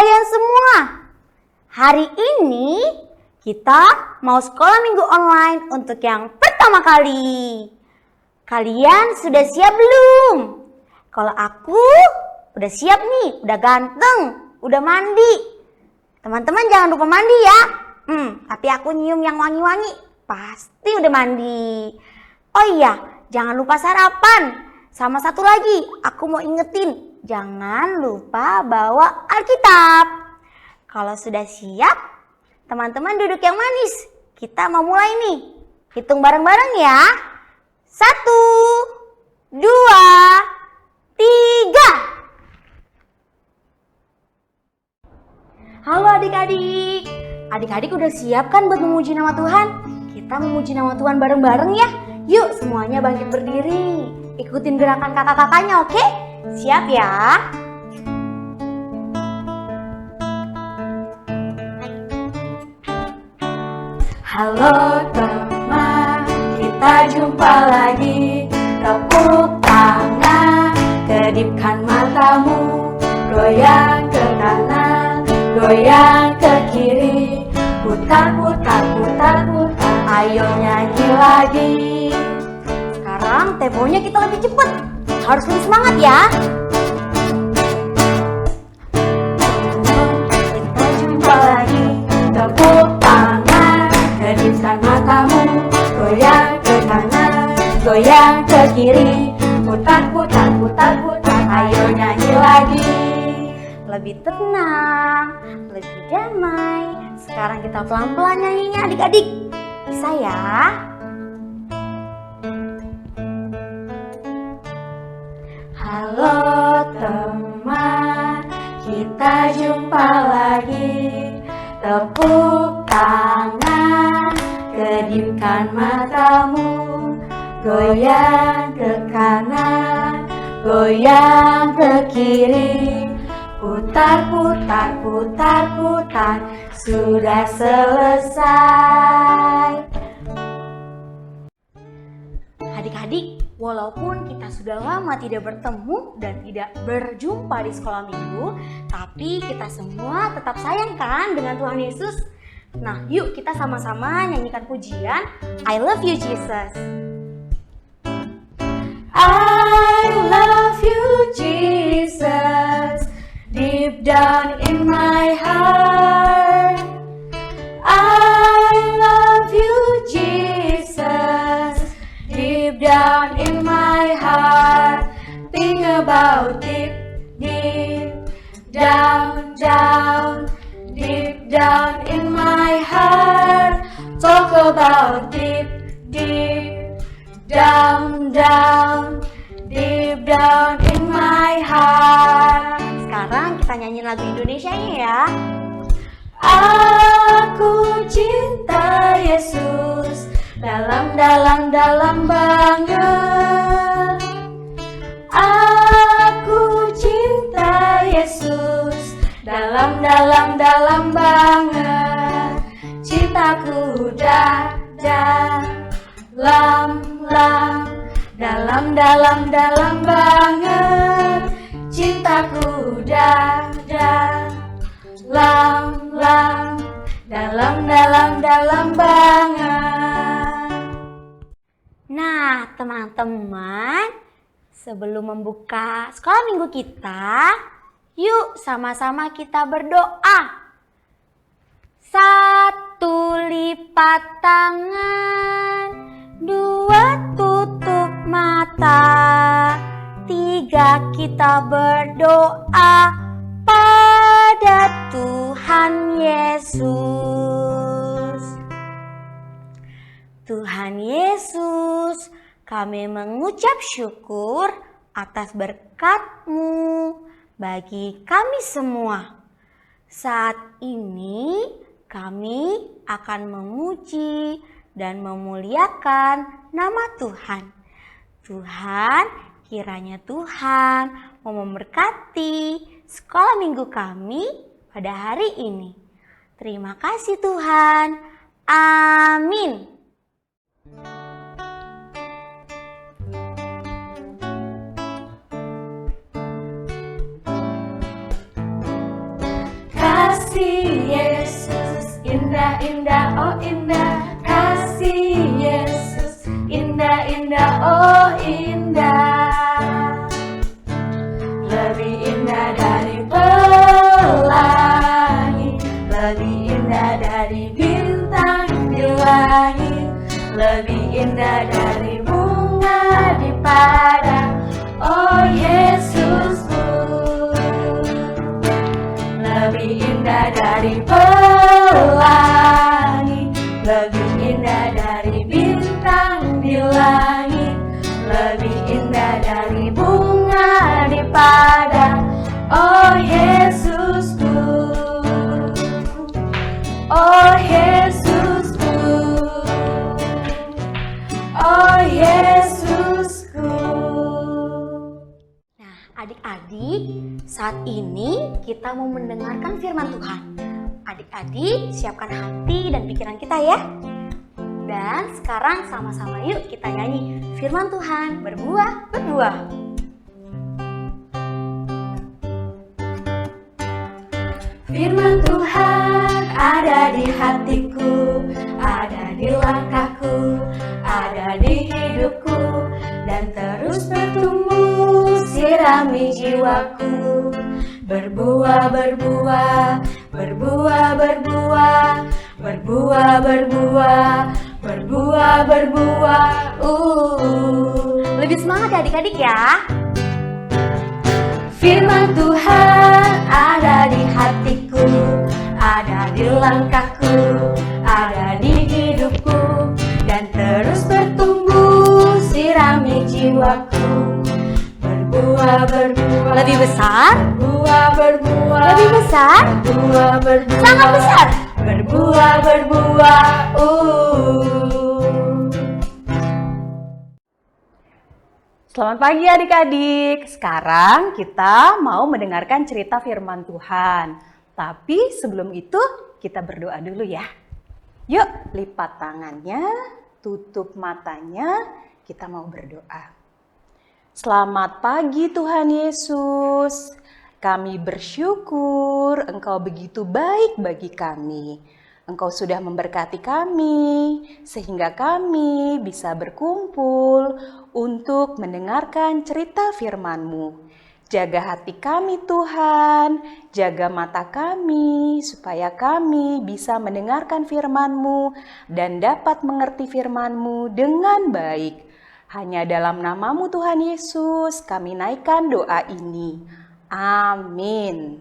kalian semua? Hari ini kita mau sekolah minggu online untuk yang pertama kali. Kalian sudah siap belum? Kalau aku udah siap nih, udah ganteng, udah mandi. Teman-teman jangan lupa mandi ya. Tapi aku nyium yang wangi-wangi, pasti udah mandi. Oh iya, jangan lupa sarapan. Sama satu lagi, aku mau ingetin, jangan lupa bawa Alkitab. Kalau sudah siap, teman-teman duduk yang manis. Kita mau mulai nih. Hitung bareng-bareng ya. 1, 2, 3. Halo adik-adik. Adik-adik udah siap kan buat memuji nama Tuhan? Kita memuji nama Tuhan bareng-bareng ya. Yuk semuanya bangkit berdiri. Ikutin gerakan kakak-kakaknya, oke? Siap ya? Halo teman, kita jumpa lagi. Tepuk tangan, kedipkan matamu. Goyang ke kanan, goyang ke kiri. Putar, putar, putar, putar. Ayo nyanyi lagi. Sekarang temponya kita lebih cepat. Harus lebih semangat ya. Kita jumpa lagi. Tepuk tangan, kedipkan matamu. Goyang ke kanan, goyang ke kiri. Putar, putar, putar, putar. Ayo nyanyi lagi. Lebih tenang, lebih damai. Sekarang kita pelan-pelan nyanyinya adik-adik. Bisa ya? Halo teman, kita jumpa lagi. Tepuk tangan, kedipkan matamu. Goyang ke kanan, goyang ke kiri. Putar, putar, putar, putar. Sudah selesai. Adik-adik, walaupun kita sudah lama tidak bertemu dan tidak berjumpa di sekolah minggu, tapi kita semua tetap sayang kan dengan Tuhan Yesus? Nah, yuk kita sama-sama nyanyikan pujian I Love You Jesus. I love you, Jesus, deep down in my heart. I love you, Jesus, deep down in my heart. Think about deep, deep down, down, deep down in my heart. Talk about deep, deep down, down, deep down in my heart. Sekarang kita nyanyi lagu Indonesianya ya. Aku cinta Yesus dalam, dalam, dalam banget. Aku cinta Yesus dalam, dalam, dalam banget. Cintaku dalam, dalam banget. Cintaku dalam banget. Nah, teman-teman, sebelum membuka sekolah minggu kita, yuk sama-sama kita berdoa. 1, lipat tangan. 2, tutup mata. 3, kita berdoa pada Tuhan Yesus. Tuhan Yesus, kami mengucap syukur atas berkat-Mu bagi kami semua. Saat ini kami akan memuji dan memuliakan nama Tuhan. Tuhan, kiranya Tuhan mau memberkati sekolah minggu kami pada hari ini. Terima kasih Tuhan. Amin. kasih Yesus, indah, indah, oh indah, kasih Yesus, indah, indah, oh indah. Lebih indah dari pelangi, lebih indah dari bintang di langit, lebih indah dari bunga di padang, oh Yesusku. Lebih indah dari pelangi, lebih indah dari bintang di langit, lebih indah dari bunga di padang, oh Yesusku, oh Yesusku, oh Yesusku. Nah, adik-adik, saat ini kita mau mendengarkan firman Tuhan. Adik-adik, siapkan hati dan pikiran kita ya. Dan sekarang sama-sama yuk kita nyanyi firman Tuhan berbuah, berbuah. Firman Tuhan ada di hatiku, ada di langkahku, ada di hidupku, dan terus bertumbuh sirami jiwaku. Berbuah, berbuah, berbuah, berbuah, berbuah, berbuah, berbuah, berbuah. Lebih semangat ya adik-adik ya. Firman Tuhan ada di hatiku, ada di langkahku, ada di hidupku, dan terus bertumbuh sirami jiwaku. Berbuah, berbuah, Lebih besar, berbuah, berbuah, lebih besar, berbuah, berbuah, sangat besar. berbuah, berbuah. Selamat pagi adik-adik. Sekarang kita mau mendengarkan cerita firman Tuhan. Tapi sebelum itu kita berdoa dulu ya. Yuk, lipat tangannya, tutup matanya, kita mau berdoa. Selamat pagi Tuhan Yesus. Kami bersyukur Engkau begitu baik bagi kami. Engkau sudah memberkati kami sehingga kami bisa berkumpul untuk mendengarkan cerita firman-Mu. Jaga hati kami Tuhan, jaga mata kami supaya kami bisa mendengarkan firman-Mu dan dapat mengerti firman-Mu dengan baik. Hanya dalam nama-Mu Tuhan Yesus kami naikkan doa ini. Amin.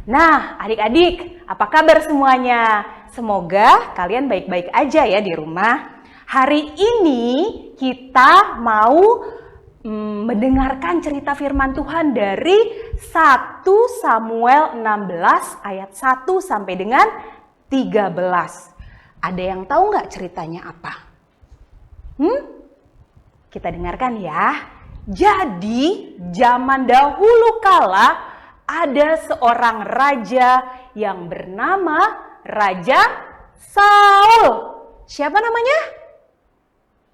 Nah, adik-adik, apa kabar semuanya? Semoga kalian baik-baik aja ya di rumah. Hari ini kita mau mendengarkan cerita firman Tuhan dari 1 Samuel 16 ayat 1 sampai dengan 13. Ada yang tahu nggak ceritanya apa? Kita dengarkan ya. Jadi, zaman dahulu kala ada seorang raja yang bernama Raja Saul. Siapa namanya?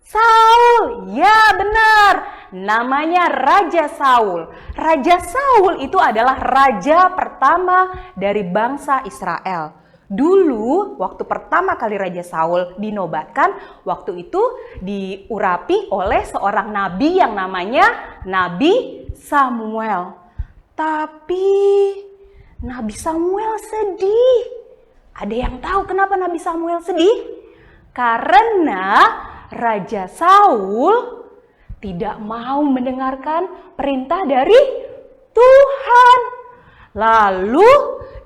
Saul. Ya, benar. Namanya Raja Saul. Raja Saul itu adalah raja pertama dari bangsa Israel. Dulu, waktu pertama kali Raja Saul dinobatkan, waktu itu diurapi oleh seorang nabi yang namanya Nabi Samuel. Tapi Nabi Samuel sedih. Ada yang tahu kenapa Nabi Samuel sedih? Karena Raja Saul tidak mau mendengarkan perintah dari Tuhan. Lalu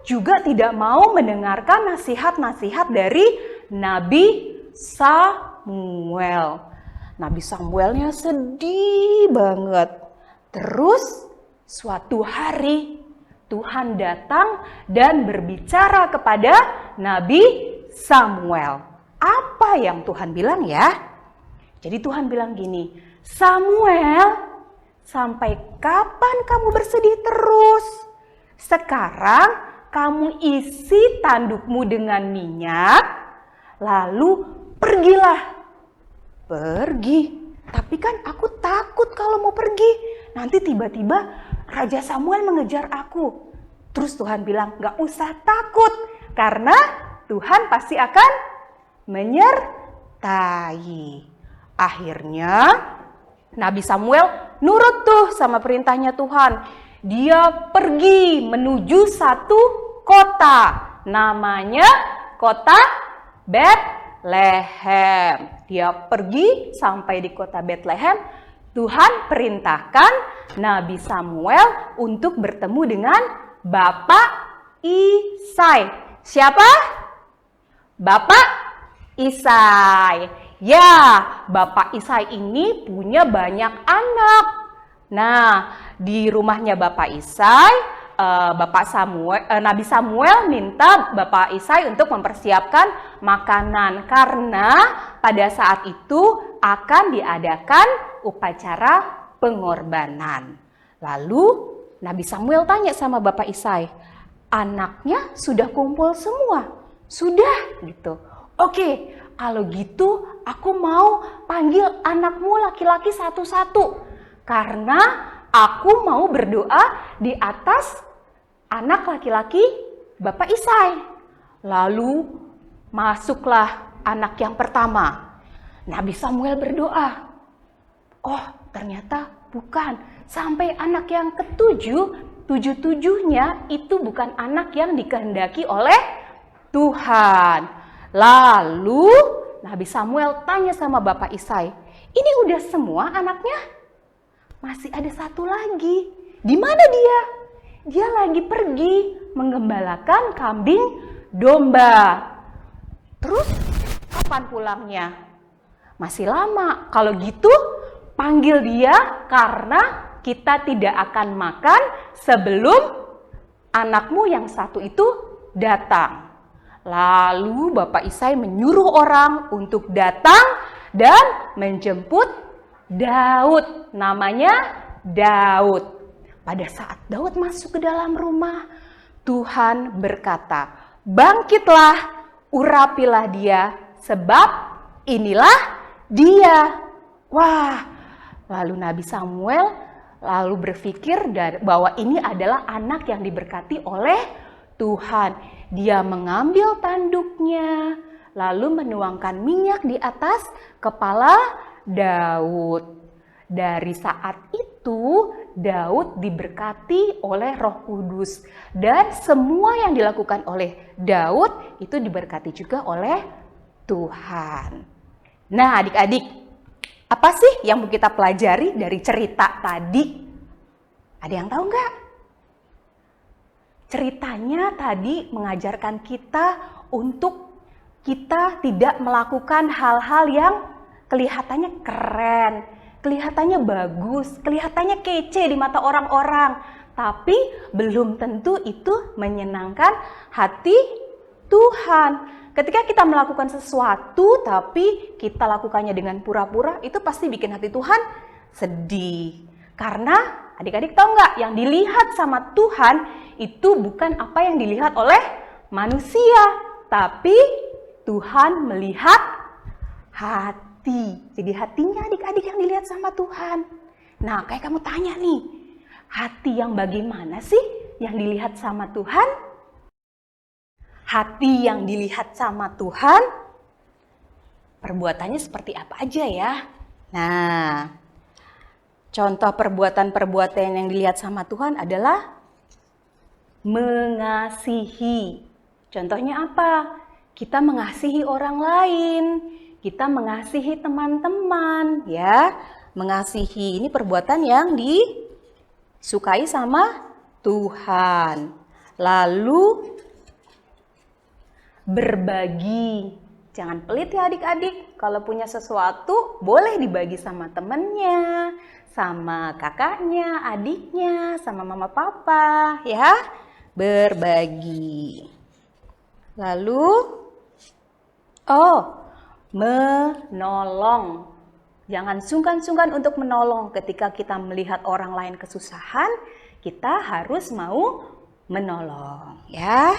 juga tidak mau mendengarkan nasihat-nasihat dari Nabi Samuel. Nabi Samuelnya sedih banget. Terus suatu hari Tuhan datang dan berbicara kepada Nabi Samuel. Apa yang Tuhan bilang ya? Jadi Tuhan bilang gini, Samuel, sampai kapan kamu bersedih terus? Sekarang kamu isi tandukmu dengan minyak, lalu pergilah. Pergi. Tapi kan aku takut kalau mau pergi. Nanti tiba-tiba Raja Samuel mengejar aku. Terus Tuhan bilang, gak usah takut, karena Tuhan pasti akan menyertai. Akhirnya Nabi Samuel nurut tuh sama perintahnya Tuhan. Dia pergi menuju satu kota, namanya kota Betlehem. Dia pergi sampai di kota Betlehem. Tuhan perintahkan Nabi Samuel untuk bertemu dengan Bapak Isai. Siapa? Bapak Isai. Ya, Bapak Isai ini punya banyak anak. Nah, di rumahnya Bapak Isai, Nabi Samuel minta Bapak Isai untuk mempersiapkan makanan karena pada saat itu akan diadakan upacara pengorbanan. Lalu Nabi Samuel tanya sama Bapak Isai, anaknya sudah kumpul semua? Sudah gitu. Oke, kalau gitu aku mau panggil anakmu laki-laki satu-satu. Karena aku mau berdoa di atas anak laki-laki Bapak Isai. Lalu masuklah anak yang pertama. Nabi Samuel berdoa. Oh, ternyata bukan. Sampai anak yang tujuh-tujuhnya itu bukan anak yang dikehendaki oleh Tuhan. Lalu Nabi Samuel tanya sama Bapak Isai, ini udah semua anaknya? Masih ada satu lagi. Di mana dia? Dia lagi pergi menggembalakan kambing domba. Terus kapan pulangnya? Masih lama. Kalau gitu panggil dia karena kita tidak akan makan sebelum anakmu yang satu itu datang. Lalu Bapak Isai menyuruh orang untuk datang dan menjemput Daud. Namanya Daud. Pada saat Daud masuk ke dalam rumah, Tuhan berkata, bangkitlah, urapilah dia, sebab inilah dia. Wah, lalu Nabi Samuel berpikir bahwa ini adalah anak yang diberkati oleh Tuhan. Dia mengambil tanduknya, lalu menuangkan minyak di atas kepala Daud. Dari saat itu, Daud diberkati oleh Roh Kudus. Dan semua yang dilakukan oleh Daud itu diberkati juga oleh Tuhan. Nah, adik-adik, apa sih yang mau kita pelajari dari cerita tadi? Ada yang tahu nggak? Ceritanya tadi mengajarkan kita untuk kita tidak melakukan hal-hal yang kelihatannya keren, kelihatannya bagus, kelihatannya kece di mata orang-orang. Tapi belum tentu itu menyenangkan hati Tuhan. Ketika kita melakukan sesuatu tapi kita lakukannya dengan pura-pura, itu pasti bikin hati Tuhan sedih. Karena adik-adik tahu nggak, yang dilihat sama Tuhan itu bukan apa yang dilihat oleh manusia, tapi Tuhan melihat hati. Jadi hatinya adik-adik yang dilihat sama Tuhan. Nah, kayak kamu tanya nih, hati yang bagaimana sih yang dilihat sama Tuhan? Hati yang dilihat sama Tuhan, perbuatannya seperti apa aja ya? Nah, contoh perbuatan-perbuatan yang dilihat sama Tuhan adalah mengasihi. Contohnya apa? Kita mengasihi orang lain, kita mengasihi teman-teman, ya. Mengasihi ini perbuatan yang disukai sama Tuhan. Lalu berbagi. Jangan pelit ya adik-adik. Kalau punya sesuatu boleh dibagi sama temennya, sama kakaknya, adiknya, sama mama papa, ya. Berbagi. Lalu menolong. Jangan sungkan-sungkan untuk menolong. Ketika kita melihat orang lain kesusahan, kita harus mau menolong, ya.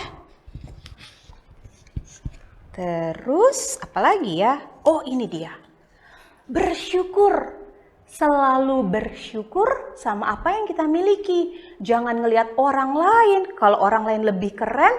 Terus apa lagi ya? Oh, ini dia. Bersyukur. Selalu bersyukur sama apa yang kita miliki. jangan ngelihat orang lain. Kalau orang lain lebih keren,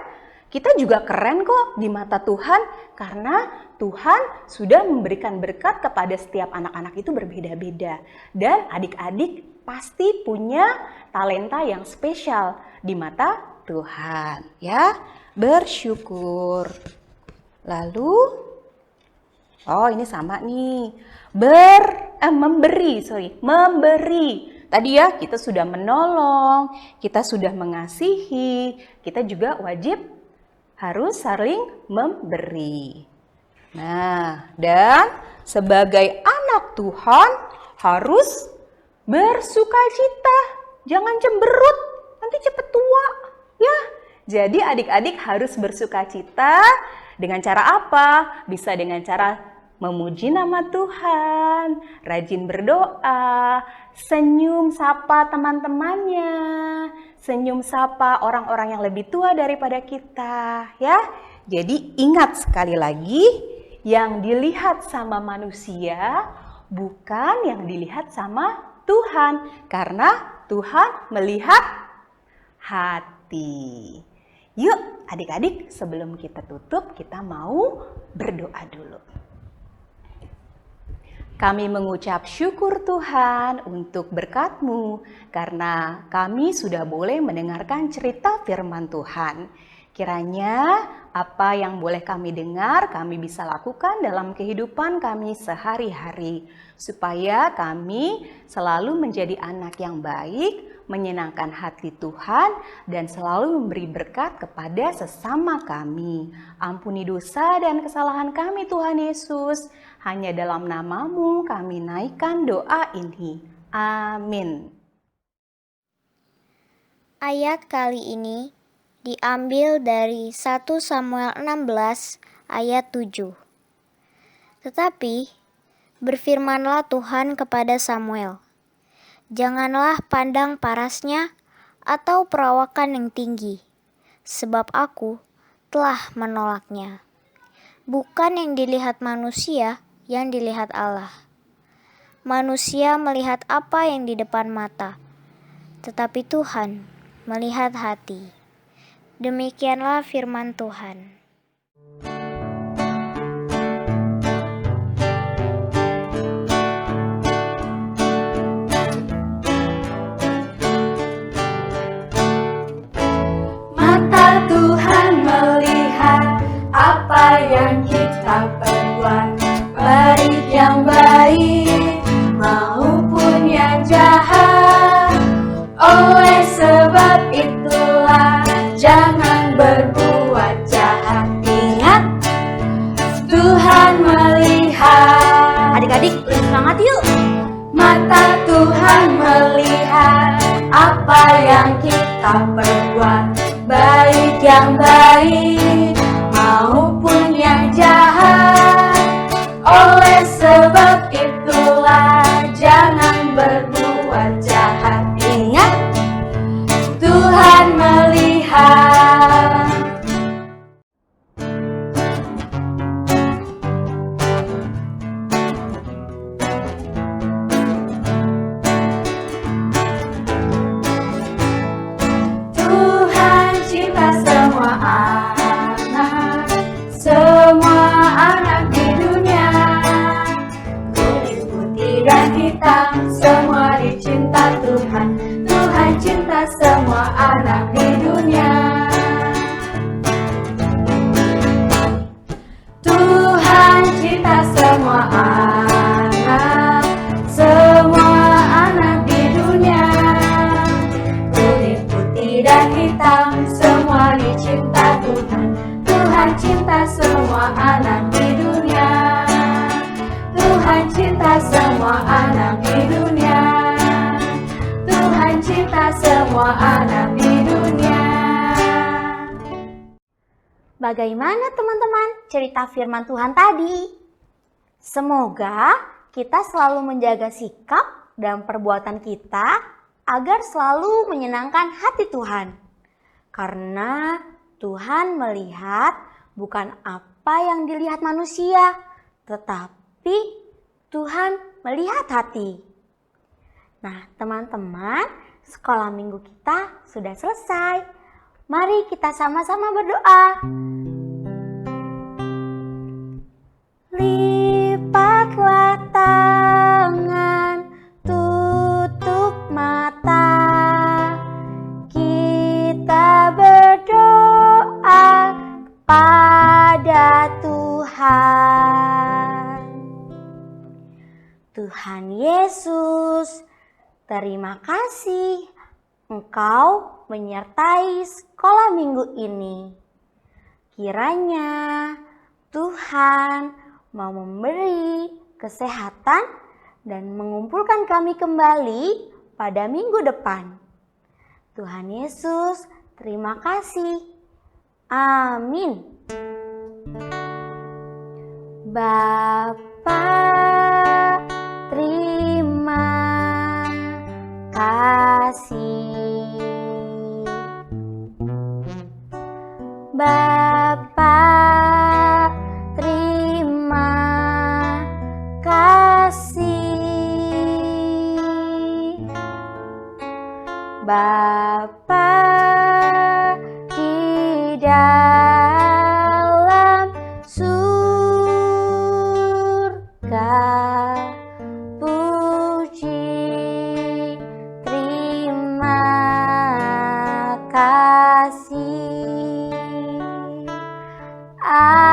kita juga keren kok di mata Tuhan, karena Tuhan sudah memberikan berkat kepada setiap anak-anak itu berbeda-beda. Dan adik-adik pasti punya talenta yang spesial di mata Tuhan, ya. Bersyukur. Lalu, oh ini sama nih, memberi. Tadi ya kita sudah menolong, kita sudah mengasihi, kita juga wajib harus saling memberi. Nah, dan sebagai anak Tuhan harus bersukacita, jangan cemberut, nanti cepet tua, ya. Jadi adik-adik harus bersukacita dengan cara apa? Bisa dengan cara memuji nama Tuhan, rajin berdoa, senyum sapa teman-temannya, senyum sapa orang-orang yang lebih tua daripada kita, ya. Jadi ingat sekali lagi, yang dilihat sama manusia bukan yang dilihat sama Tuhan, karena Tuhan melihat hati. Yuk adik-adik, sebelum kita tutup, kita mau berdoa dulu. Kami mengucap syukur Tuhan untuk berkat-Mu, karena kami sudah boleh mendengarkan cerita firman Tuhan. Kiranya apa yang boleh kami dengar, kami bisa lakukan dalam kehidupan kami sehari-hari, supaya kami selalu menjadi anak yang baik, menyenangkan hati Tuhan, dan selalu memberi berkat kepada sesama kami. Ampuni dosa dan kesalahan kami Tuhan Yesus. Hanya dalam nama-Mu kami naikkan doa ini. Amin. Ayat kali ini diambil dari 1 Samuel 16 ayat 7. Tetapi berfirmanlah Tuhan kepada Samuel, janganlah pandang parasnya atau perawakan yang tinggi, sebab aku telah menolaknya. Bukan yang dilihat manusia, yang dilihat Allah. Manusia melihat apa yang di depan mata, tetapi Tuhan melihat hati. Demikianlah firman Tuhan. Mata Tuhan melihat apa yang kita perbuat, baik yang baik maupun yang jahat. Oleh sebab itulah jangan berbuat jahat. Ingat, Tuhan melihat. Adik-adik, lebih semangat yuk. Mata Tuhan melihat apa yang kita perbuat, baik yang baik maupun yang jahat. Oleh sebab itulah jangan berbuat jahat. Ingat, Tuhan melihat. Tuhan cinta semua anak di dunia. Kulit putih dan hitam, semua dicinta Tuhan. Tuhan cinta semua anak di dunia. Tuhan cinta semua anak di dunia. Kulit putih dan hitam, semua dicinta Tuhan. Tuhan cinta semua anak di dunia. Tuhan cinta semua anak di dunia. Tuhan cinta semua anak di dunia. Bagaimana teman-teman cerita firman Tuhan tadi? Semoga kita selalu menjaga sikap dan perbuatan kita agar selalu menyenangkan hati Tuhan. Karena Tuhan melihat bukan apa yang dilihat manusia, tetapi Tuhan melihat hati. Nah, teman-teman, sekolah minggu kita sudah selesai. Mari kita sama-sama berdoa. Lipatlah tangan, tutup mata. Kita berdoa kepada Tuhan. Tuhan Yesus, terima kasih Engkau menyertai sekolah minggu ini. Kiranya Tuhan mau memberi kesehatan dan mengumpulkan kami kembali pada minggu depan. Tuhan Yesus, terima kasih. Amin. Bapa, terima kasih. Bapa, terima kasih. Bapa di dalam surga, puji terima kasih. Amin.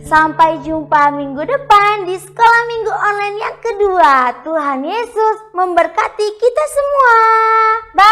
Sampai jumpa minggu depan di sekolah minggu online yang kedua. Tuhan Yesus memberkati kita semua. Bye.